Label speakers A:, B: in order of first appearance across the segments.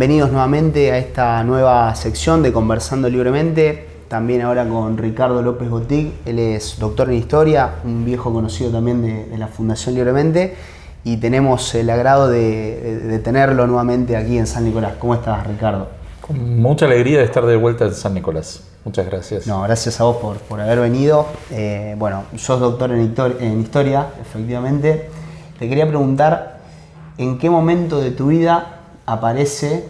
A: Bienvenidos nuevamente a esta nueva sección de Conversando Libremente, también ahora con Ricardo López Gotig. Él es doctor en Historia, un viejo conocido también de la Fundación Libremente, y tenemos el agrado de tenerlo nuevamente aquí en San Nicolás. ¿Cómo estás, Ricardo?
B: Con mucha alegría de estar de vuelta en San Nicolás. Muchas gracias.
A: No, gracias a vos por haber venido. Bueno, sos doctor en Historia, efectivamente. Te quería preguntar, ¿en qué momento de tu vida aparece,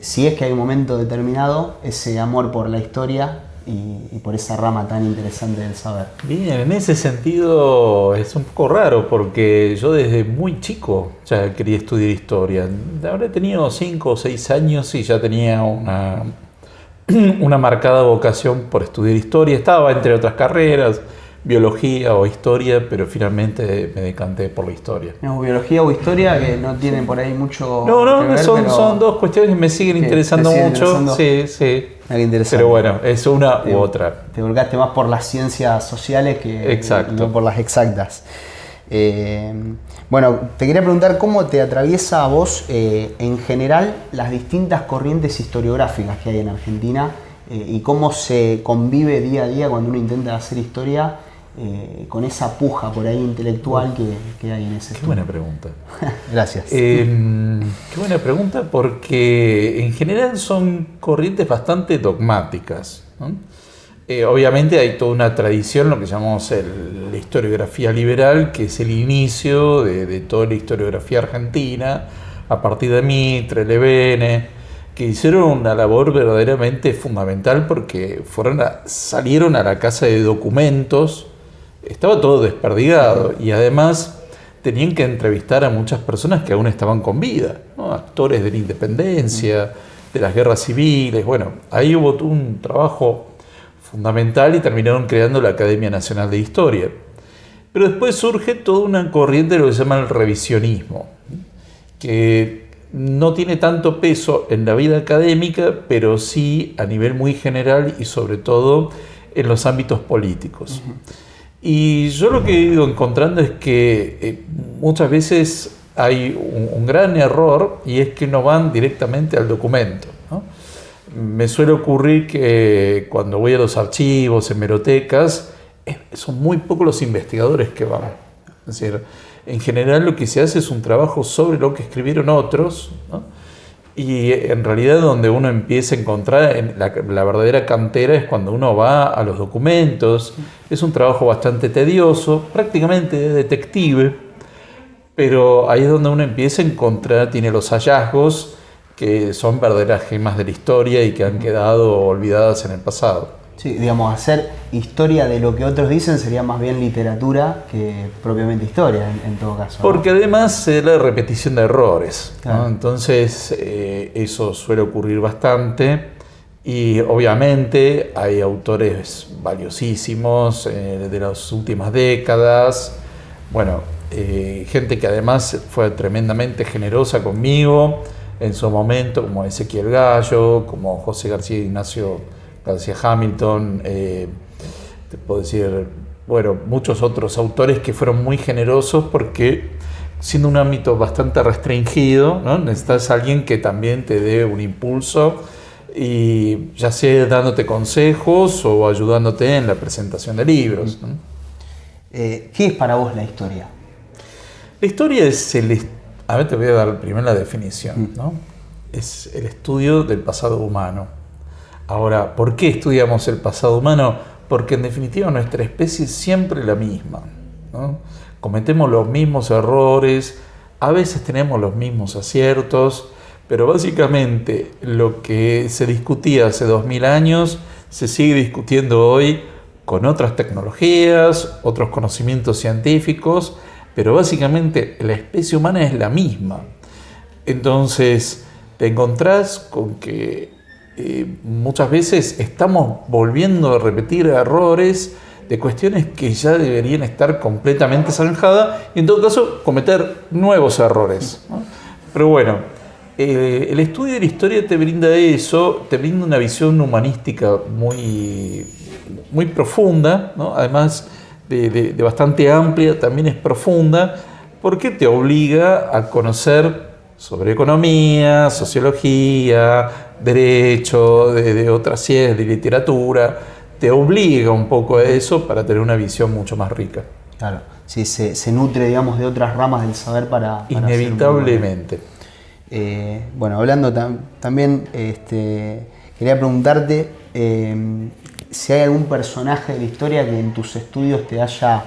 A: si es que hay un momento determinado, ese amor por la historia y por esa rama tan interesante del saber?
B: Bien, en ese sentido es un poco raro porque yo desde muy chico ya quería estudiar historia. Habré tenido 5 o 6 años y ya tenía una marcada vocación por estudiar historia. Estaba entre otras carreras, biología o historia, pero finalmente me decanté por la historia.
A: No, biología o historia que no tienen por ahí mucho
B: No,
A: que ver,
B: son dos cuestiones que me siguen interesando mucho. Sí. Pero bueno, es una u otra.
A: Te volcaste más por las ciencias sociales que no por las exactas. Bueno, te quería preguntar cómo te atraviesa a vos en general las distintas corrientes historiográficas que hay en Argentina y cómo se convive día a día cuando uno intenta hacer historia con esa puja por ahí intelectual que hay en ese estudio.
B: Qué buena pregunta.
A: Gracias.
B: Qué buena pregunta, porque en general son corrientes bastante dogmáticas, ¿no? Obviamente hay toda una tradición, lo que llamamos la historiografía liberal, que es el inicio de toda la historiografía argentina, a partir de Mitre, Levene, que hicieron una labor verdaderamente fundamental porque salieron a la casa de documentos. Estaba todo desperdigado y además tenían que entrevistar a muchas personas que aún estaban con vida, ¿no? Actores de la independencia, de las guerras civiles. Bueno, ahí hubo un trabajo fundamental y terminaron creando la Academia Nacional de Historia. Pero después surge toda una corriente de lo que se llama el revisionismo, que no tiene tanto peso en la vida académica, pero sí a nivel muy general y sobre todo en los ámbitos políticos. Y yo lo que he ido encontrando es que muchas veces hay un gran error y es que no van directamente al documento, ¿no? Me suele ocurrir que cuando voy a los archivos, hemerotecas, son muy pocos los investigadores que van. Es decir, en general lo que se hace es un trabajo sobre lo que escribieron otros, ¿no? Y en realidad donde uno empieza a encontrar la verdadera cantera es cuando uno va a los documentos. Es un trabajo bastante tedioso, prácticamente de detective, pero ahí es donde uno empieza a encontrar, tiene los hallazgos que son verdaderas gemas de la historia y que han quedado olvidadas en el pasado.
A: Sí, digamos, hacer historia de lo que otros dicen sería más bien literatura que propiamente historia, en todo caso, ¿no?
B: Porque además es la repetición de errores, ¿no?
A: Claro.
B: Entonces eso suele ocurrir bastante y obviamente hay autores valiosísimos de las últimas décadas, bueno, gente que además fue tremendamente generosa conmigo en su momento, como Ezequiel Gallo, como José García Ignacio García Hamilton, te puedo decir, bueno, muchos otros autores que fueron muy generosos porque siendo un ámbito bastante restringido, ¿no? Necesitas a alguien que también te dé un impulso y ya sea dándote consejos o ayudándote en la presentación de libros, ¿no?
A: ¿Qué es para vos la historia?
B: La historia es a ver, te voy a dar primero la definición, ¿no? Es el estudio del pasado humano. Ahora, ¿por qué estudiamos el pasado humano? Porque en definitiva nuestra especie es siempre la misma, ¿no? Cometemos los mismos errores, a veces tenemos los mismos aciertos, pero básicamente lo que se discutía hace 2000 años se sigue discutiendo hoy con otras tecnologías, otros conocimientos científicos, pero básicamente la especie humana es la misma. Entonces te encontrás con que muchas veces estamos volviendo a repetir errores de cuestiones que ya deberían estar completamente zanjadas y en todo caso cometer nuevos errores, ¿no? Pero bueno, el estudio de la historia te brinda eso, te brinda una visión humanística muy, muy profunda, ¿no? Además de bastante amplia, también es profunda, porque te obliga a conocer sobre economía, sociología, derecho, de otras ciencias, de literatura. Te obliga un poco a eso para tener una visión mucho más rica.
A: Claro, sí, se nutre, digamos, de otras ramas del saber para
B: inevitablemente.
A: Bueno, hablando también, quería preguntarte si hay algún personaje de la historia que en tus estudios te haya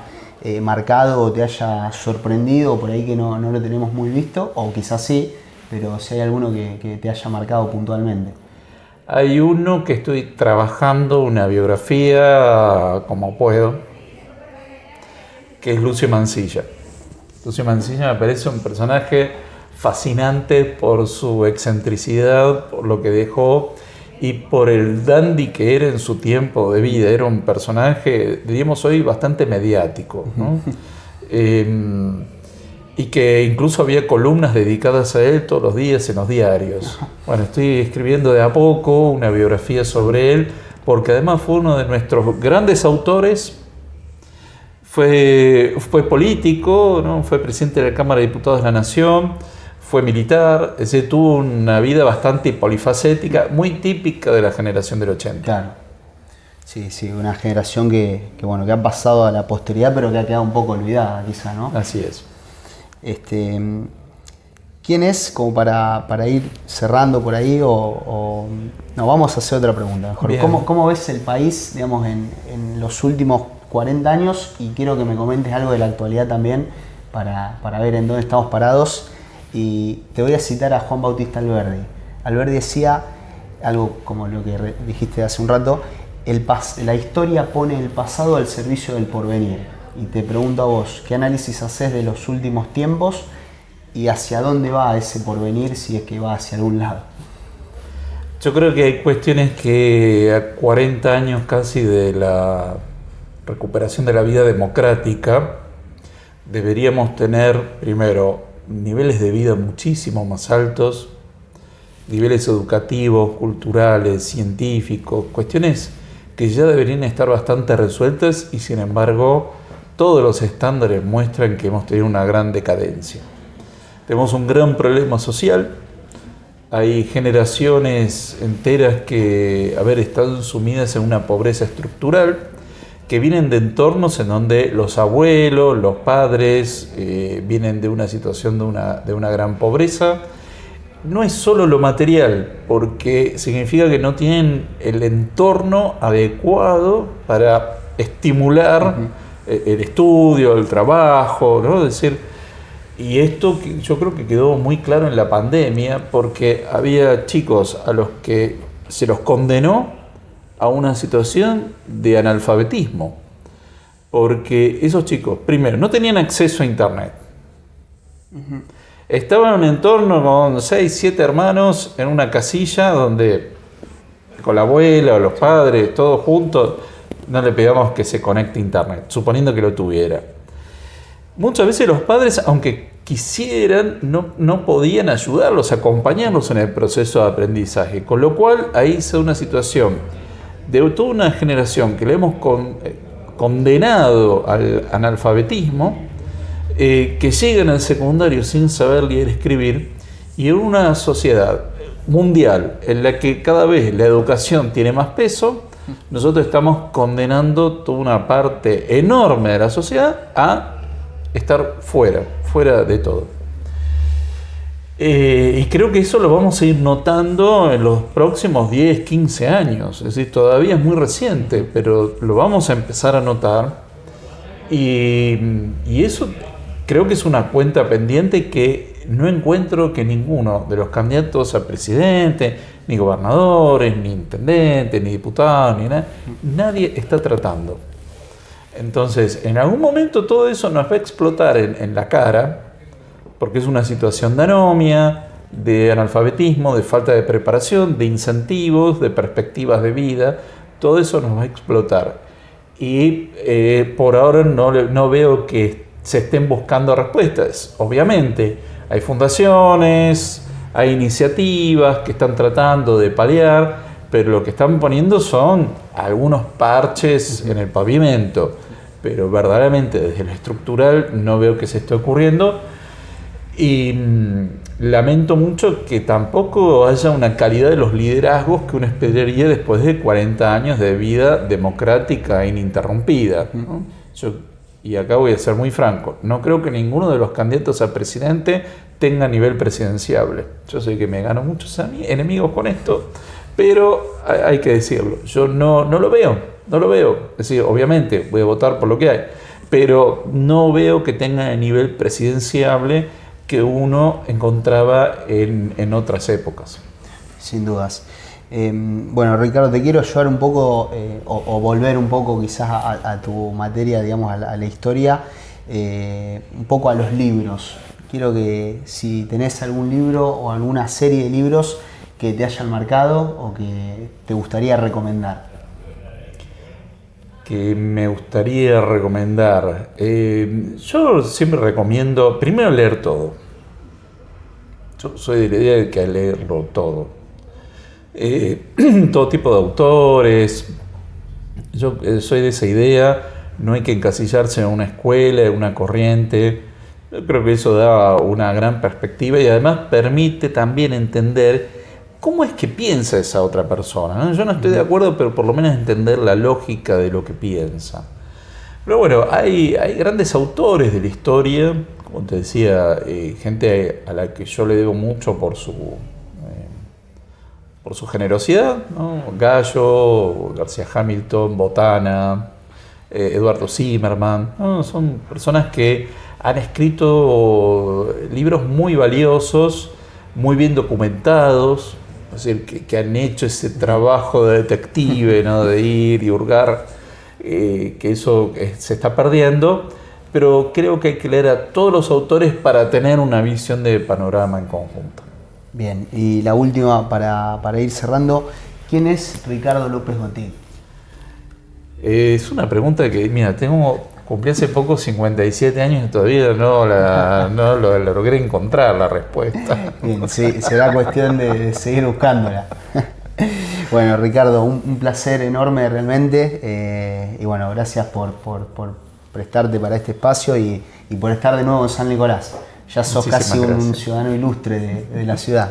A: marcado o te haya sorprendido, por ahí que no lo tenemos muy visto, o quizás sí, pero si hay alguno que te haya marcado puntualmente.
B: Hay uno que estoy trabajando, una biografía como puedo, que es Lucio Mansilla. Lucio Mansilla me parece un personaje fascinante por su excentricidad, por lo que dejó y por el dandy que era en su tiempo de vida. Era un personaje, diríamos hoy, bastante mediático, ¿no? Y que incluso había columnas dedicadas a él todos los días en los diarios. Bueno, estoy escribiendo de a poco una biografía sobre él, porque además fue uno de nuestros grandes autores. Fue político, ¿no? Fue presidente de la Cámara de Diputados de la Nación, fue militar, es decir, tuvo una vida bastante polifacética, muy típica de la generación del 80.
A: Claro. Sí, una generación que ha pasado a la posteridad, pero que ha quedado un poco olvidada, quizá, ¿no?
B: Así es.
A: ¿Quién es, como para ir cerrando por ahí, no, vamos a hacer otra pregunta mejor? ¿Cómo ves el país, digamos, en los últimos 40 años? Y quiero que me comentes algo de la actualidad también, para ver en dónde estamos parados. Y te voy a citar a Juan Bautista Alberdi. Alberdi decía algo como lo que dijiste hace un rato: la historia pone el pasado al servicio del porvenir. Y te pregunto a vos, ¿qué análisis haces de los últimos tiempos y hacia dónde va ese porvenir, si es que va hacia algún lado?
B: Yo creo que hay cuestiones que a 40 años casi de la recuperación de la vida democrática deberíamos tener, primero, niveles de vida muchísimo más altos, niveles educativos, culturales, científicos, cuestiones que ya deberían estar bastante resueltas y sin embargo todos los estándares muestran que hemos tenido una gran decadencia. Tenemos un gran problema social, hay generaciones enteras que están sumidas en una pobreza estructural, que vienen de entornos en donde los abuelos, los padres vienen de una situación de una gran pobreza. No es solo lo material, porque significa que no tienen el entorno adecuado para estimular el estudio, el trabajo, ¿no? Es decir, y esto yo creo que quedó muy claro en la pandemia, porque había chicos a los que se los condenó a una situación de analfabetismo, porque esos chicos, primero, no tenían acceso a internet. Estaban en un entorno con 6, 7 hermanos en una casilla donde con la abuela o los padres, todos juntos, no le pedíamos que se conecte a internet, suponiendo que lo tuviera. Muchas veces los padres, aunque quisieran, no podían ayudarlos, acompañarlos en el proceso de aprendizaje, con lo cual ahí se da una situación de toda una generación que le hemos condenado al analfabetismo, que llegan al secundario sin saber leer y escribir, y en una sociedad mundial en la que cada vez la educación tiene más peso, nosotros estamos condenando toda una parte enorme de la sociedad a estar fuera de todo. Y creo que eso lo vamos a ir notando en los próximos 10, 15 años. Es decir, todavía es muy reciente, pero lo vamos a empezar a notar. Y eso creo que es una cuenta pendiente que no encuentro que ninguno de los candidatos a presidente, ni gobernadores, ni intendentes, ni diputados, ni nada, nadie está tratando. Entonces, en algún momento todo eso nos va a explotar en la cara, porque es una situación de anomia, de analfabetismo, de falta de preparación, de incentivos, de perspectivas de vida. Todo eso nos va a explotar. Y por ahora no veo que se estén buscando respuestas. Obviamente, hay fundaciones, hay iniciativas que están tratando de paliar, pero lo que están poniendo son algunos parches en el pavimento. Pero verdaderamente desde lo estructural no veo que se esté ocurriendo. Y lamento mucho que tampoco haya una calidad de los liderazgos que uno esperaría después de 40 años de vida democrática ininterrumpida, ¿no? Y acá voy a ser muy franco, no creo que ninguno de los candidatos a presidente tenga nivel presidenciable. Yo sé que me gano muchos enemigos con esto, pero hay que decirlo. Yo no lo veo. Es decir, obviamente voy a votar por lo que hay, pero no veo que tenga el nivel presidenciable que uno encontraba en otras épocas.
A: Sin dudas. Bueno, Ricardo, te quiero llevar un poco, o volver un poco quizás a tu materia, digamos, a la historia, un poco a los libros. Quiero que si tenés algún libro o alguna serie de libros que te hayan marcado o que te gustaría recomendar.
B: Que me gustaría recomendar. Yo siempre recomiendo, primero, leer todo. Yo soy de la idea de que hay que leerlo todo. Todo tipo de autores. Yo soy de esa idea. No hay que encasillarse en una escuela, en una corriente. Yo creo que eso da una gran perspectiva y además permite también entender cómo es que piensa esa otra persona, ¿no? Yo no estoy de acuerdo, pero por lo menos entender la lógica de lo que piensa. Pero bueno, hay grandes autores de la historia, como te decía, gente a la que yo le debo mucho por su generosidad, ¿no? Gallo, García Hamilton, Botana, Eduardo Zimmerman, ¿no? Son personas que han escrito libros muy valiosos, muy bien documentados, es decir, que han hecho ese trabajo de detective, ¿no? De ir y hurgar, que eso se está perdiendo, pero creo que hay que leer a todos los autores para tener una visión de panorama en conjunto.
A: Bien, y la última para ir cerrando, ¿quién es Ricardo López Gotí?
B: Es una pregunta que, mira, cumplí hace poco 57 años y todavía no lo logré encontrar la respuesta.
A: Bien, sí, será cuestión de seguir buscándola. Bueno, Ricardo, un placer enorme realmente, y bueno, gracias por prestarte para este espacio y por estar de nuevo en San Nicolás. Ya sos casi un ciudadano ilustre de la ciudad.